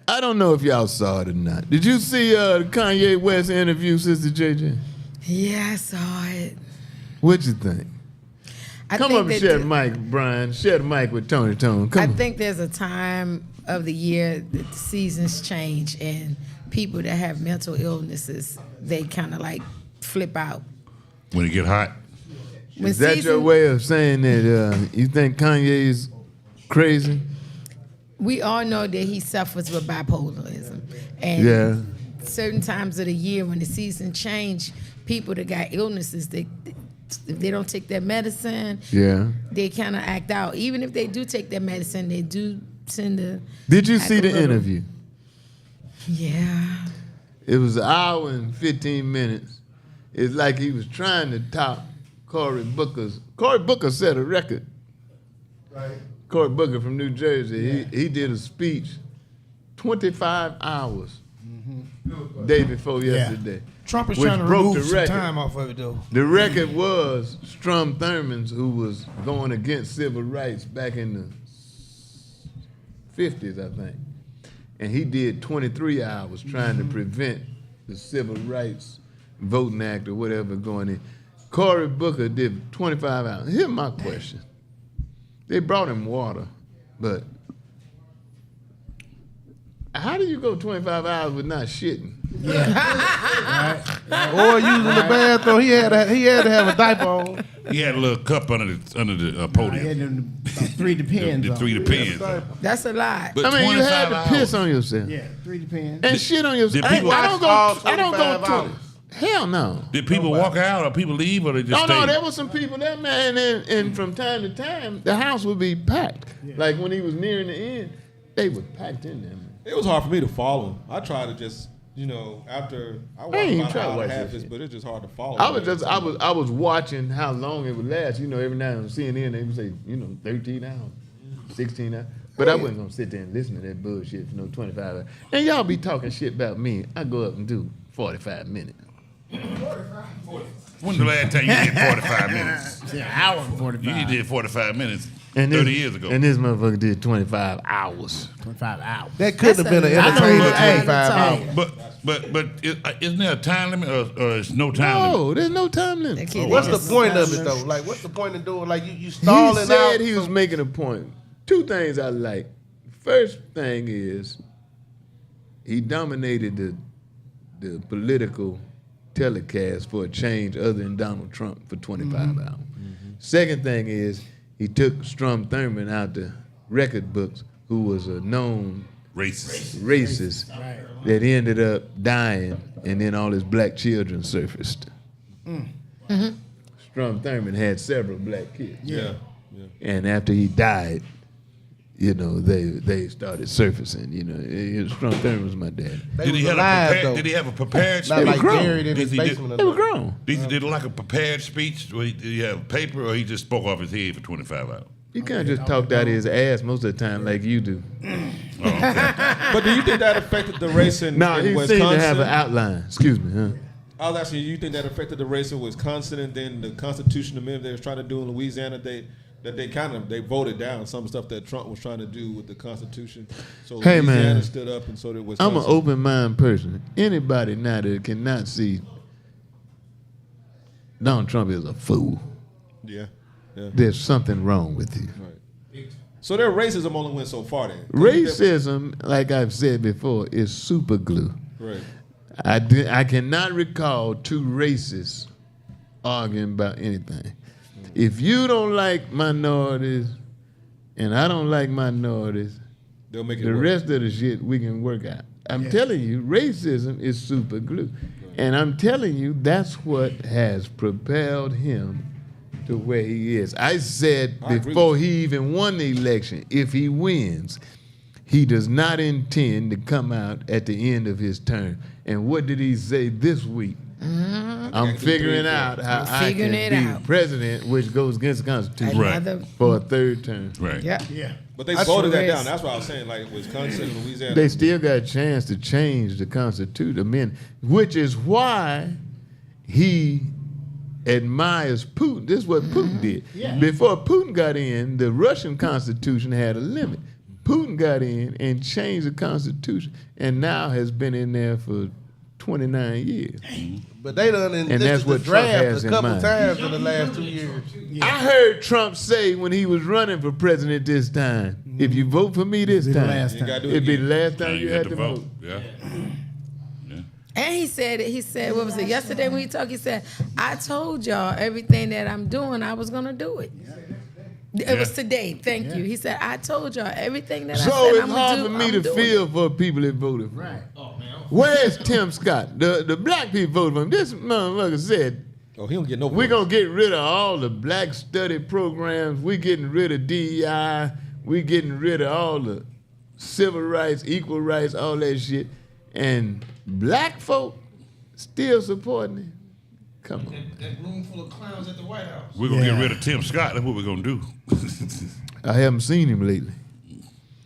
I don't know if y'all saw it or not. Did you see the Kanye West interview, Sister JJ? Yeah, I saw it. What'd you think? Come up and share the mic, Brian. Share the mic with Tony Tone. I think there's a time of the year that the seasons change and people that have mental illnesses, they kind of like flip out. When it get hot? Is that your way of saying that you think Kanye is crazy? We all know that he suffers with bipolarism. And certain times of the year when the season change, people that got illnesses, if they don't take their medicine, they kind of act out. Even if they do take their medicine, they do tend to. Did you see the interview? Yeah. It was 1 hour and 15 minutes. It's like he was trying to top Cory Booker's. Cory Booker set a record. Right. Cory Booker from New Jersey. He did a speech 25 hours day before yesterday. Trump is trying to remove some time off of it, though. The record was Strom Thurmond's, who was going against civil rights back in the 50s, I think. And he did 23 hours trying to prevent the Civil Rights Voting Act or whatever going in. Cory Booker did 25 hours. Here's my question. They brought him water, but how do you go 25 hours with not shitting? Or using the bathroom. He had to have a diaper on. He had a little cup under the podium. He had 3 Depends. The 3 Depends. That's a lot. But I mean, you had to piss on yourself. Yeah, 3 Depends. And shit on yourself. I don't go to hell no. Did people walk out or people leave or they just stayed? No, there was some people there, man, and from time to time, the house would be packed. Yeah. Like when he was nearing the end, they were packed in there, man. It was hard for me to follow. I tried to just, after I watched about an hour and a half, but it's just hard to follow. I was watching how long it would last. Every night on CNN they would say, 13 hours, 16 hours. But I wasn't gonna sit there and listen to that bullshit for 25 hours. And y'all be talking shit about me. I go up and do 45 minutes. 40. When's the last time you did 45 minutes? Yeah, an hour and 45. You did 45 minutes 30 years ago. And this motherfucker did 25 hours. 25 hours. That could have been an entertainment 25 hours. But isn't there a time limit or is no time limit? No, there's no time limit. What's the point of it, though? Like, what's the point of doing? Like, you stalling out? He said he was making a point. 2 things I like. First thing is he dominated the political telecast for a change other than Donald Trump for 25 hours. Second thing is he took Strom Thurmond out the record books, who was a known racist that ended up dying, and then all his black children surfaced. Strom Thurmond had several black kids. Yeah. And after he died, they started surfacing. Strom Thurmond was my dad. Did he have a prepared speech? Not like buried in his basement. They were grown. Did he like a prepared speech? Did he have paper or he just spoke off his head for 25 hours? He can't just talk out of his ass most of the time like you do. Oh, okay. But do you think that affected the race in he Wisconsin? seemed to have an outline. Excuse me, huh? I was asking you think that affected the race in Wisconsin and then the Constitution amendment they was trying to do in Louisiana? They voted down some stuff that Trump was trying to do with the Constitution. So Louisiana stood up and so did Wisconsin. I'm an open mind person. Anybody now that cannot see Donald Trump is a fool. Yeah. There's something wrong with you. Right. So their racism only went so far then. Racism, like I've said before, is super glue. Right. I cannot recall 2 racists arguing about anything. If you don't like minorities and I don't like minorities, they'll make it the work. rest of the shit we can work out. I'm telling you, racism is super glue. And I'm telling you, that's what has propelled him to where he is. I said before he even won the election, if he wins, he does not intend to come out at the end of his term. And what did he say this week? I'm figuring out how I can be president, which goes against the Constitution for a 3rd term. Right. Yeah. But they voted that down. That's what I was saying. Like Wisconsin and Louisiana. They still got a chance to change the Constitution, which is why he admires Putin. This is what Putin did. Yeah. Before Putin got in, the Russian Constitution had a limit. Putin got in and changed the Constitution, and now has been in there for 29 years. But they done And that's what the Trump draft has a in couple mind. times in the last 2 years. I heard Trump say when he was running for president this time, if you vote for me this Be the time, last You time. gotta do it it'd be the again. last time you had to vote. Yeah. And he said, what was it, yesterday when he talked, he said, I told y'all everything that I'm doing, I was going to do it. It was today, thank you. He said, I told y'all everything that I So said it's I'm hard going for to do, me I'm to doing feel for people that voted for him. Where's Tim Scott? The black people voted for him. This motherfucker said, Oh, he don't get no. we're votes. going to get rid of all the black study programs. We're getting rid of DEI. We're getting rid of all the civil rights, equal rights, all that shit. And black folk still supporting him. Come on. That room full of clowns at the White House. We're gonna Yeah. get rid of Tim Scott. That's what we're gonna do. I haven't seen him lately.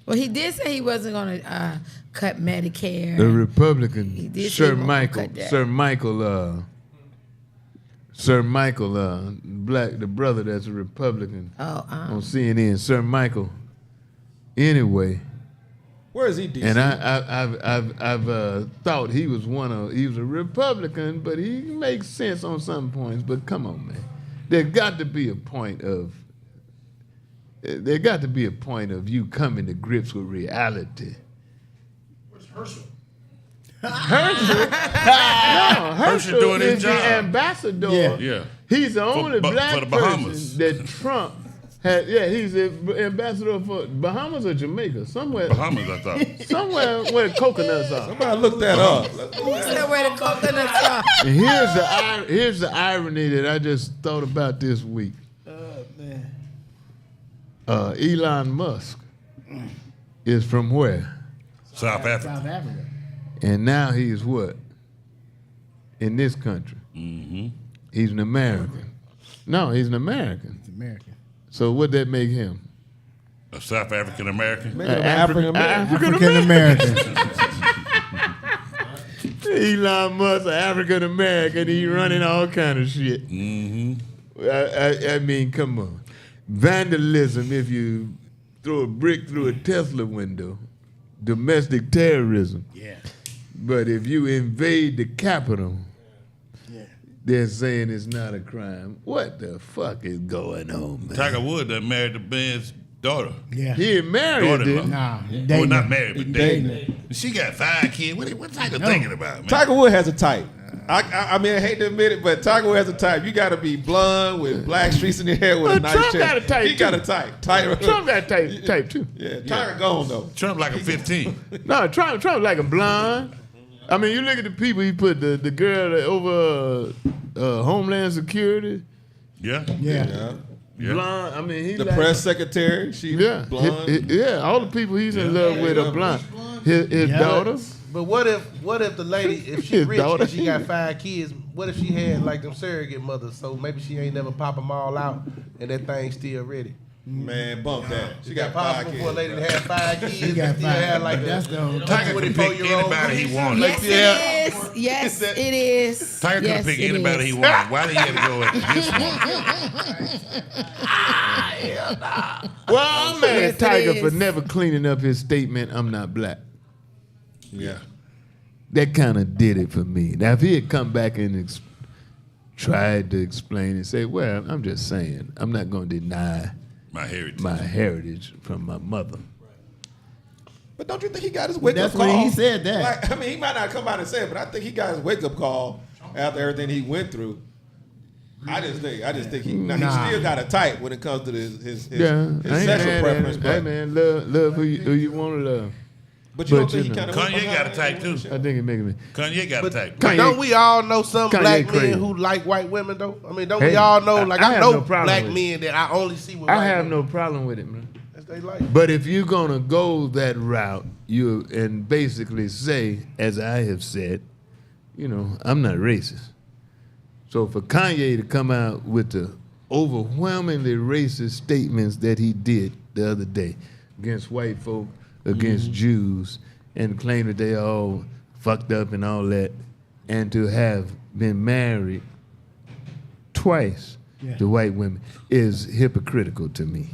Well, he did say he wasn't going to cut Medicare. The Republican, He did say Sir he wasn't gonna Michael, cut that. Sir Michael, black, the brother that's a Republican on CNN, Sir Michael. Anyway, Where is he? DC? and I've thought he was he was a Republican, but he makes sense on some points. But come on, man, there got to be a point of you coming to grips with reality. Where's Herschel? Herschel doing his is job. the ambassador. Yeah. Yeah. He's the only for black the Bahamas. person that Trump had. Yeah, he's the ambassador for Bahamas or Jamaica, somewhere Bahamas, I thought. where the coconuts are. Somebody look that up. He said where the coconuts are. And here's the irony that I just thought about this week. Elon Musk is from where? South Africa. South Africa. And now he's what? In this country. Mm-hmm. He's an American. No, he's an American. It's American. So what'd that make him? A South African American. Make him an African American. African American. Elon Musk, African American, he running all kind of shit. Mm-hmm. I mean, come on. Vandalism, if you throw a brick through a Tesla window, domestic terrorism. Yeah. But if you invade the Capitol, Yeah. they're saying it's not a crime. What the fuck is going on, man? Tiger Woods that married the Ben's daughter. Yeah. He ain't married, Daughter-in-law. did he? Nah, Well, dating. not married, but Dating. dating. She got 5 kids. What Tiger thinking about, man? Tiger Woods has a type. I mean, I hate to admit it, but Tiger Woods has a type. You got to be blonde with black streaks in your hair with a Well, nice Trump chest. got a type, He got too. a type. Tiger. Trump got type too. Yeah, Tiger gone though. Trump like a 15. No, Trump like a blonde. I mean, you look at the people he put, the girl that over Homeland Security, Yeah. Yeah. Yeah. Yeah. blonde. I mean, he The like, press secretary, she yeah, blonde. yeah. All the people he's in love with are blonde. His Yeah. daughter. But what if the lady, if she His rich daughter. and she got 5 kids, what if she had like them surrogate mothers? So maybe she ain't never pop them all out and that thing's still ready. Man, bump that. She Is got that 5 possible kids. for a lady to have 5 kids He and got still 5. have like That's a the Tiger could pick 24-year-old? anybody he wanted. Yes, it is. Yes, it is. Tiger could Yes, pick it anybody is. he wanted. Why did he have to go at this one? Well, I'm mad Yes, at Tiger it for is. never cleaning up his statement, I'm not black. Yeah. That kind of did it for me. Now, if he had come back and tried to explain and say, well, I'm just saying, I'm not going to deny My heritage. my heritage from my mother. But don't you think he got his wake That's up call? when he said that. Like, I mean, he might not come out and say it, but I think he got his wake up call after everything he went through. I just think he still got a type when it comes to his Yeah, his I ain't sexual mad preference. at it. Hey, But, man, love who you want to love. but you don't but think you he know. kind of Kanye got a type too. I think it making me. Kanye got a type. But Kanye- don't we all know some Kanye black crazy. men who like white women though? I mean, don't Hey, we all know? Like I I have know no problem black with men that I only see with I white have women. no problem with it, man. That's they like. But if you're gonna go that route, and basically say, as I have said, I'm not racist. So for Kanye to come out with the overwhelmingly racist statements that he did the other day against white folk, against Jews, and claim that they all fucked up and all that, and to have been married twice to white women is hypocritical to me.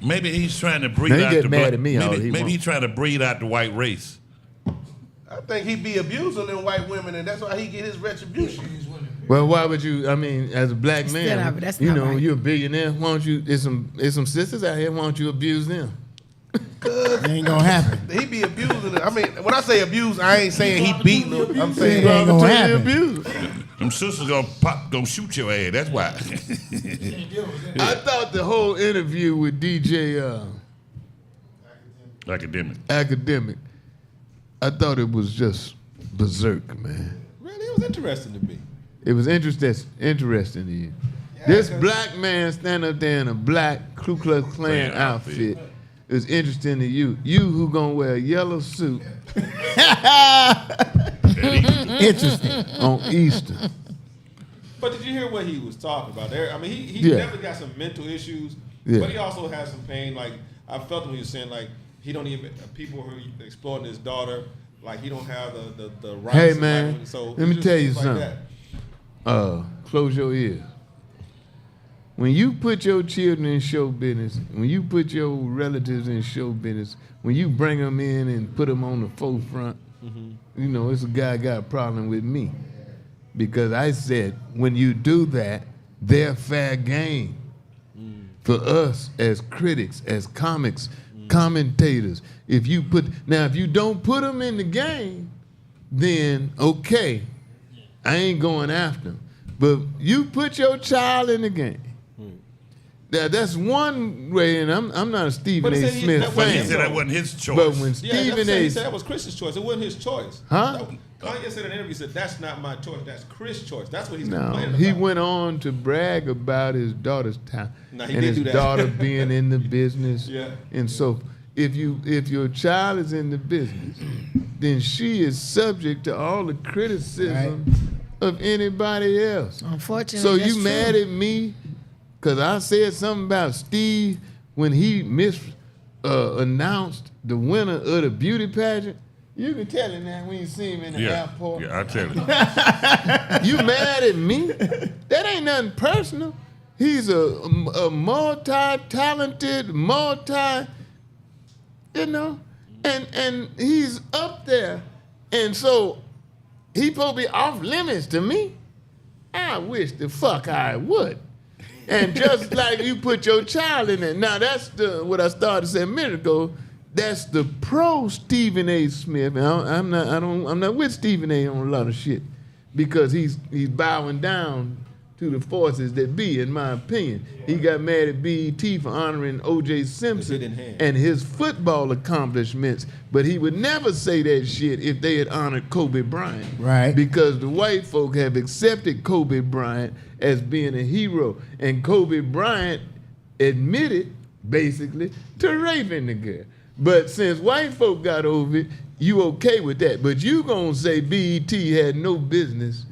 Maybe he's trying to breed Now, he out get the mad black. at me all he Maybe want. he's trying to breed out the white race. I think he be abusing them white women, and that's why he get his retribution. Well, why would you? I mean, as a black Still man, not- that's you not know, right. you're a billionaire. Why don't you? There's some sisters out here. Why don't you abuse them? It ain't gonna happen. He be abusing them. I mean, when I say abuse, I ain't saying he beating them. I'm It saying ain't gonna Opportunity happen. abuse. Them sisters gonna shoot your ass. That's why. I thought the whole interview with DJ Academic, I thought it was just berserk, man. Really, it was interesting to me. It was interesting to you. This black man stand up there in a black Ku Klux Klan outfit is interesting to you. You who gonna wear a yellow suit Interesting. on Easter. But did you hear what he was talking about there? I mean, he Yeah. definitely got some mental issues, Yeah. but he also has some pain. Like, I felt him when he was saying, like, he don't even, people who are exploiting his daughter, like, he don't have the rights. Hey, and man, like, so let it's me just tell you things like something. that. Close your ears. When you put your children in show business, when you put your relatives in show business, when you bring them in and put them on the forefront, you know, it's a guy got a problem with me. Because I said, when you do that, they're fair game for us as critics, as comics, commentators. If you don't put them in the game, then okay, I ain't going after them. But you put your child in the game. Now, that's one way, and I'm not a Stephen But he A. said he- Smith that But he fan. said that wasn't his choice. But when Yeah, Stephen he A. said that was Chris's choice. It wasn't his choice. Huh? Kanye said in an interview, he said, that's not my choice, that's Chris' choice. That's what he's No, complaining he about. went on to brag about his daughter's talent No, he and did his do that. daughter being in the business. Yeah. And so, if your child is in the business, then she is subject to all the criticism of anybody else. Unfortunately, So that's you true. mad at me because I said something about Steve when he announced the winner of the beauty pageant? You can tell him that when you see him in the airport. Yeah, I tell you. You mad at me? That ain't nothing personal. He's a multi-talented, and he's up there. And so he supposed to be off limits to me. I wish the fuck I would. And just like you put your child in there. Now that's what I started to say a minute ago. That's the pro Stephen A. Smith. And I'm not with Stephen A. on a lot of shit because he's bowing down to the forces that be, in my opinion. He got mad at BET for honoring O.J. Simpson and his football accomplishments, but he would never say that shit if they had honored Kobe Bryant. Right. Because the white folk have accepted Kobe Bryant as being a hero, and Kobe Bryant admitted, basically, to raping the girl. But since white folk got over it, you okay with that. But you gonna say BET had no business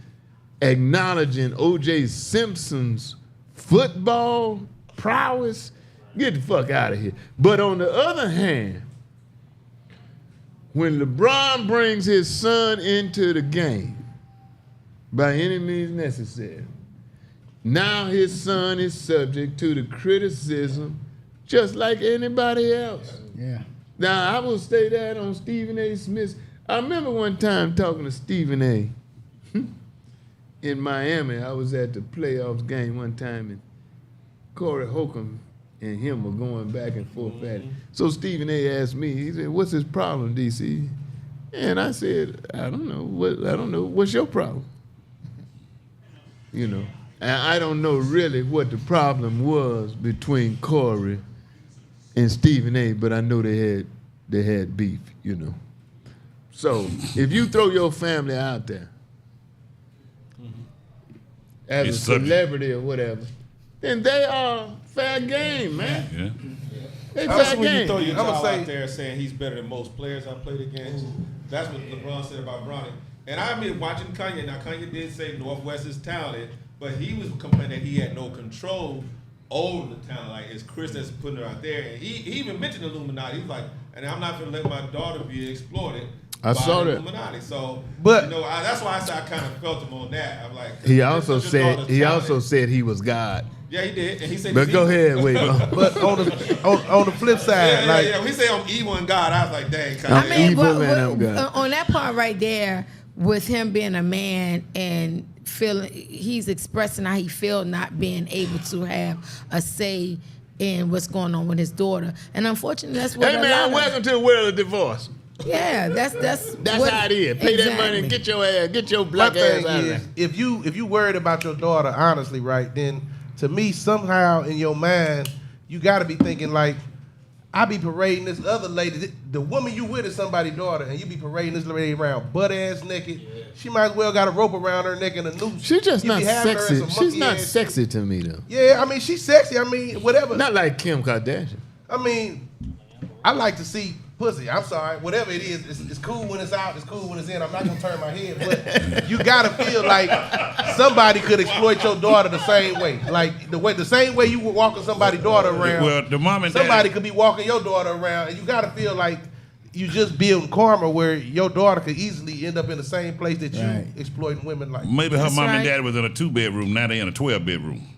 acknowledging O.J. Simpson's football prowess? Get the fuck out of here. But on the other hand, when LeBron brings his son into the game, by any means necessary, now his son is subject to the criticism just like anybody else. Yeah. Now, I will say that on Stephen A. Smith. I remember one time talking to Stephen A. in Miami. I was at the playoffs game one time, and Corey Holcomb and him were going back and forth at it. So Stephen A. asked me, he said, "What's his problem, DC?" And I said, I don't know. What's your problem? You know, and I don't know really what the problem was between Corey and Stephen A., but I know they had beef, you know. So if you throw your family out there as It's a subject. celebrity or whatever, then they are fair game, man. Yeah. They That's fair when you throw game. your I'ma child say- out there saying he's better than most players I played against. That's what LeBron said about Bronny. And I admit, watching Kanye, now Kanye did say Northwest is talented, but he was complaining that he had no control over the talent. Like, it's Chris that's putting it out there. And he even mentioned Illuminati. He was like, and I'm not going to let my daughter be exploited I by saw the that. Illuminati. So, But- you know, that's why I said I kind of felt him on that. I'm like, He also your said daughter's talented. he was God. Yeah, he did, and he said. But go ahead, wait. But on the flip side, When he said I'm evil and God, I was like, dang. I'm evil and I'm God. On that part right there, with him being a man and feeling, he's expressing how he feel not being able to have a say in what's going on with his daughter, and unfortunately, that's what. Hey man, welcome to the world of divorce. Yeah, that's how it is. Pay that money and get your black ass out of there. If you worried about your daughter, honestly, right, then to me, somehow in your mind, you got to be thinking like, I be parading this other lady. The woman you with is somebody's daughter, and you be parading this lady around butt ass naked. Yeah. She might as well got a rope around her neck and a noose. She's just not sexy. She's not sexy to me though. Yeah, I mean she's sexy. I mean whatever. Not like Kim Kardashian. I mean, I like to see pussy. I'm sorry, whatever it is, it's cool when it's out. It's cool when it's in. I'm not gonna turn my head, but you gotta feel like somebody could exploit your daughter the same way. Like the same way you were walking somebody's daughter around. Well, the mom and somebody dad, could be walking your daughter around, and you gotta feel like you just building karma where your daughter could easily end up in the same place that you exploiting women like. Maybe her mom and dad was in a 2-bedroom, now they in a 12-bedroom.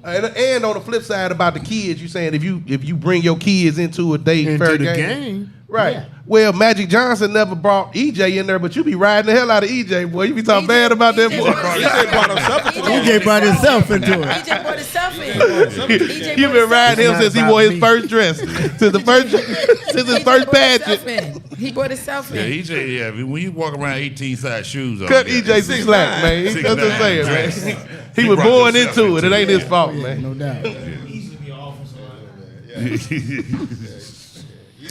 And on the flip side about the kids, you saying if you bring your kids into a fair game. Right. Yeah. Well, Magic Johnson never brought EJ in there, but you be riding the hell out of EJ, boy. You be talking bad about that boy. EJ brought himself into it. EJ brought himself in. You been riding him since he wore his first dress, since his first pageant. He brought himself in. Yeah, EJ. Yeah, when you walk around 18-size shoes on, cut EJ some slack, man. That's what I'm saying, man. He was born into it. It ain't his fault, man. No doubt.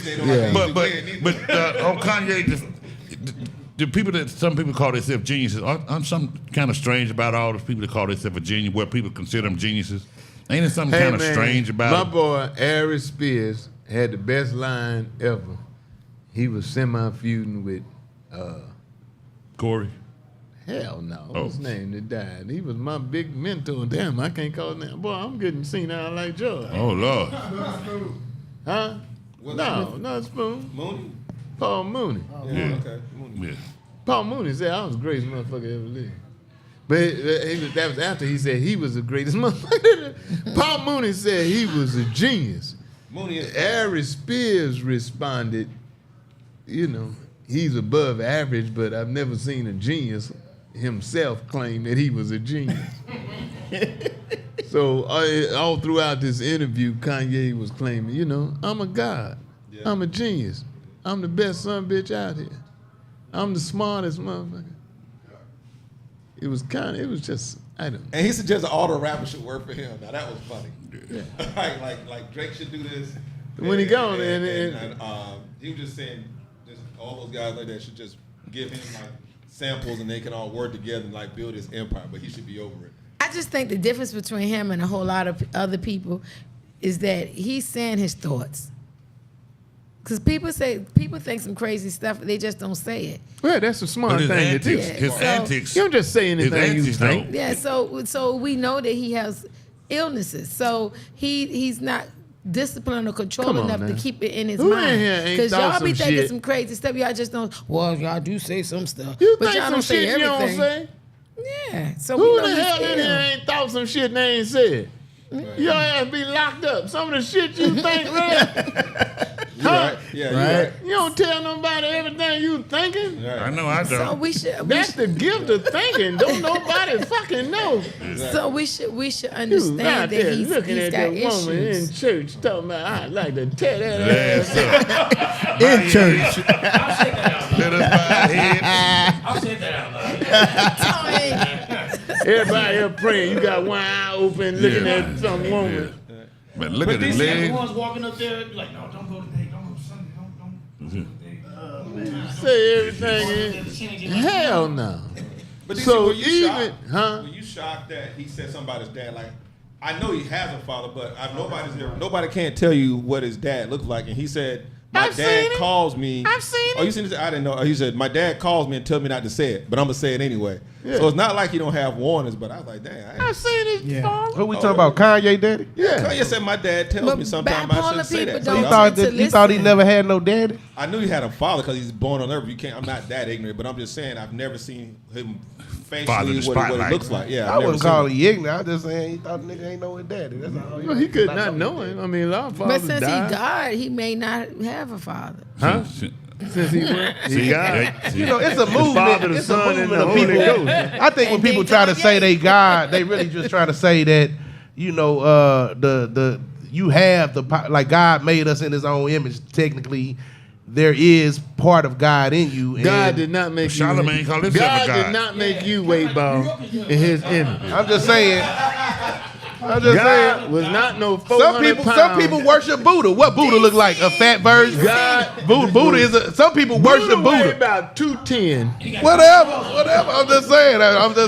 Yeah. But on Kanye, the people that some people call themselves geniuses, aren't some kind of strange about all those people that call themselves a genius, where people consider them geniuses? Ain't it something kind of strange about my boy Ari Spears had the best line ever. He was semi-feuding with Corey? Hell no. What's his name that died? He was my big mentor. Damn, I can't call his name. Boy, I'm getting senile like George. Oh, Lord. Huh? No, Spoon. Mooney? Paul Mooney. Oh, yeah. Okay. Mooney. Yeah. Paul Mooney said I was the greatest motherfucker ever lived. But that was after he said he was the greatest motherfucker. Paul Mooney said he was a genius. Ari Spears responded, he's above average, but I've never seen a genius himself claim that he was a genius. So all throughout this interview, Kanye was claiming, I'm a god. Yeah. I'm a genius. I'm the best son bitch out here. I'm the smartest motherfucker. It was just, I don't know. And he suggested all the rappers should work for him. Now that was funny. Yeah. like Drake should do this. When he gone and he was just saying, all those guys like that should just give him like samples and they can all work together and like build his empire. But he should be over it. I just think the difference between him and a whole lot of other people is that he's saying his thoughts. Because people think some crazy stuff, but they just don't say it. Well, that's a smart thing to do. His antics. You don't just say anything you think. Yeah, so we know that he has illnesses. So he's not disciplined or controlled enough to keep it in his mind. Because y'all be thinking some crazy stuff. Y'all just don't. Well, y'all do say some stuff, but y'all don't say everything. You don't say? Yeah. So who the hell in here ain't thought some shit they ain't said? Your ass be locked up. Some of the shit you think, right? Right. Yeah, right. You don't tell nobody everything you thinking. Right. I know I don't. So that's the gift of thinking. Don't nobody fucking know. Exactly. So we should understand that he's looking at got that woman issues. in church talking about I'd like to tear that ass up. In church. I'll say that out loud. Let us buy head. I'll say that out loud. Everybody here praying. You got one eye open looking at some woman. Yeah. But look at his legs. legs. Everyone's walking up there like, no, don't go today. Don't go Sunday. Don't. Say everything in. Hell no. But so were you shocked that he said somebody's dad? Like, I know he has a father, but nobody can't tell you what his dad looks like. And he said, my dad calls me. I've seen it. Oh, you seen this? I didn't know. He said, my dad calls me and tells me not to say it, but I'm gonna say it anyway. Yeah. So it's not like he don't have warnings, but I was like, dang. I seen his father. Who we talking about? Kanye daddy? Yeah. Kanye said my dad tells But me sometimes I bipolar shouldn't say people that. So you don't thought tend to you thought he listen. never had no daddy? I knew he had a father because he's born on Earth. I'm not that ignorant, but I'm just saying I've never seen him Father in facially the what it spotlight. looks like. Yeah, I I've never wouldn't seen call him. him ignorant. I'm just saying he thought the nigga ain't know his daddy. That's all. Well, he could not know him. I mean, a lot of But fathers since died. he died, he may not have a father. Huh? Shit. Since he went, he got. You know, it's a movement. Father, the It's a Son, and movement the of Holy people. Ghost. I think when And people then try to say Kanye. they God, they really just trying to say that, you know, you have like God made us in His own image. Technically, there is part of God in you. And God did not make Charlemagne you. called himself God a God. did not make you, Weightball, in His image. I'm just saying. I'm just God saying. was not no 400 Some people worship Buddha. What Buddha look like? A fat version. God, Buddha is a. Some people worship Buddha weighed Buddha. about 210. Whatever. I'm just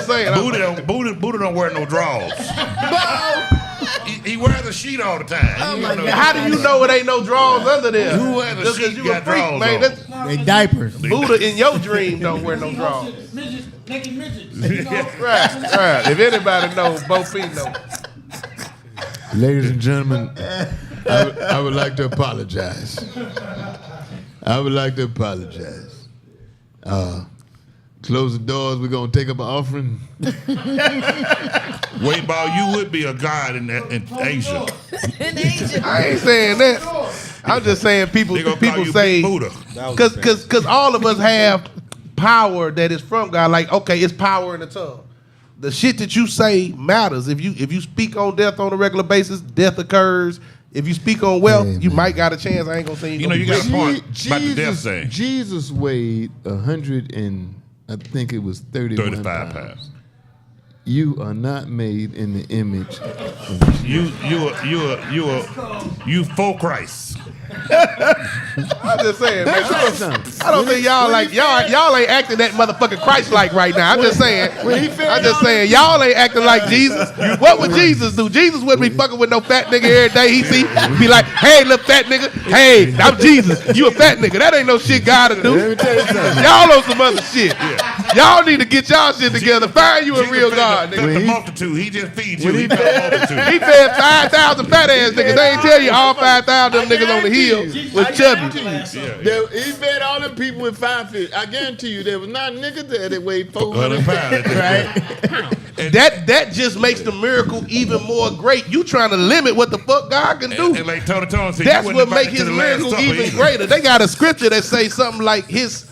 saying. Buddha don't wear no drawers. he wears a sheet all the time. Oh my God. How do you know it ain't no drawers under there? Who has a Just 'cause sheet you got a freak, drawers man. on? That's- They diapers. Buddha in your dream don't wear no drawers. Midgets, naked midgets. You know? Right. If anybody knows, both feet know. Ladies and gentlemen, I would like to apologize. I would like to apologize. Close the doors. We're gonna take up an offering. Weightball, you would be a god in Asia. In Asia. I ain't saying that. I'm just saying people They gonna call you say Big Buddha. because all of us have power that is from God. Like, okay, it's power in the tongue. The shit that you say matters. If you speak on death on a regular basis, death occurs. If you speak on wealth, you might got a chance. I ain't gonna say You know, you got a point about the death Jesus, thing. Jesus weighed 100 and I think it was 31 35 pounds. You are not made in the image. You for Christ. I'm just saying, man. I don't think y'all ain't acting that motherfucking Christ-like right now. I'm just saying. Y'all ain't acting like Jesus. What would Jesus do? Jesus wouldn't be fucking with no fat nigga every day he see. Be like, hey, little fat nigga. Hey, I'm Jesus. You a fat nigga. That ain't no shit God to do. Let me tell you something. Y'all on some other shit. Y'all need to get y'all shit together. Find you a real God, Fed nigga. the multitude. He just feeds you. He fed the multitude. He fed 5,000 fat ass niggas. They ain't tell you all 5,000 of them niggas on the hill was chubby. He fed all the people with 5 feet. I guarantee you there was not a nigga there that weighed 400 400 pounds. right? That just makes the miracle even more great. You trying to limit what the fuck God can do. And like Tony said, That's you what wouldn't make invite his to the Last miracle Supper even either. greater. They got a scripture that say something like his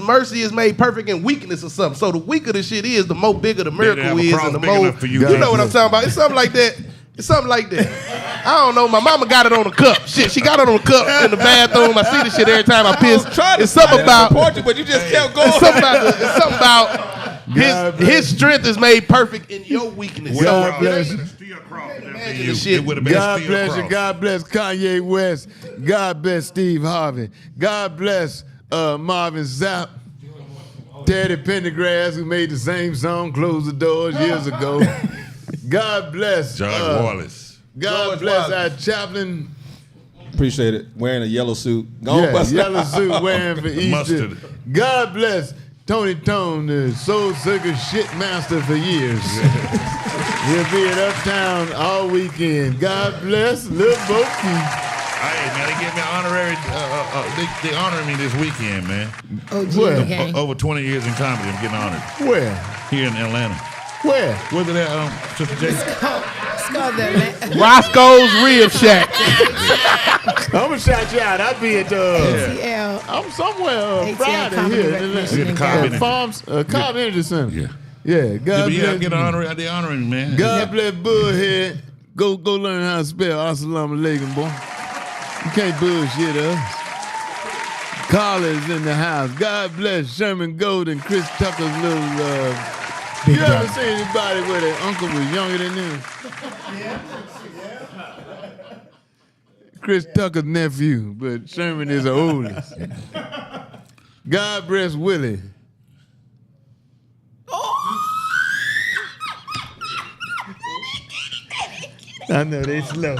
mercy is made perfect in weakness or something. So the weaker the shit is, the more bigger the miracle have a is, cross and the big more enough for you. you know what I'm talking about. It's something like that. It's something like that. I don't know. My mama got it on a cup. Shit, she got it on a cup in the bathroom. I see the shit every time I piss. It's something about. but you just kept going. It's something about his strength is made perfect in your weakness. God bless you. the shit. It would have been God a bless steel you. cross. God bless Kanye West. God bless Steve Harvey. God bless Marvin Zapp. Teddy Pendergrass, who made the same song, Close the Doors, years ago. God bless George Wallace. God George bless Wallace. our chaplain. Appreciate it. Wearing a yellow suit. Go on, Yeah, Buster. yellow suit wearing for Easter. Mustard. God bless Tony Tone, the Soul Circus shit master for years. He'll be at Uptown all weekend. God bless Lil Bo Peep. Hey, man, they give me an honorary. They honored me this weekend, man. Oh, Where? okay. Over 20 years in comedy, I'm getting honored Where? here in Atlanta. Where? Was it at Sister J? It's called that. Roscoe's Rib Shack. I'm gonna shout you out. I'll be at ATL. I'm somewhere ATL Friday Comedy here. Recognition in At Cobb. Farms, Cobb Energy Center. Yeah. Yeah. God Yeah, bless. get an honor. They honoring me, man. God bless Bullhead. Go learn how to spell Assalamu alaikum, boy. You can't bullshit us. Carla's in the house. God bless Sherman Golden, Chris Tucker's little. You ever seen anybody where their uncle was younger than them? Chris Tucker's nephew, but Sherman is the oldest. God bless Willie. I know they slow.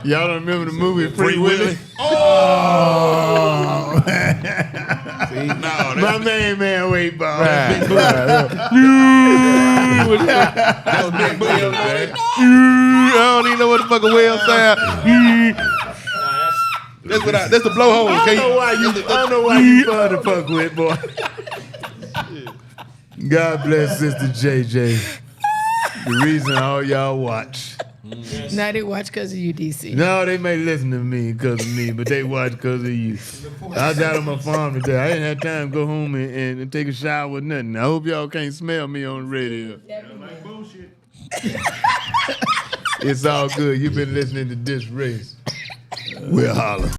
Y'all don't remember the movie Free Willy? Oh! See? No, My main man, Weightball. Right. that's Big Bill, man. I don't even know what the fuck a whale sound. That's the blowhole. I don't know why you fun to fuck with, boy. God bless Sister JJ. The reason all y'all watch. Now they watch because of you, DC. No, they may listen to me because of me, but they watch because of you. I was out on my farm today. I didn't have time to go home and take a shower with nothing. I hope y'all can't smell me on the radio. It's all good. You've been listening to DisRace. We'll holler.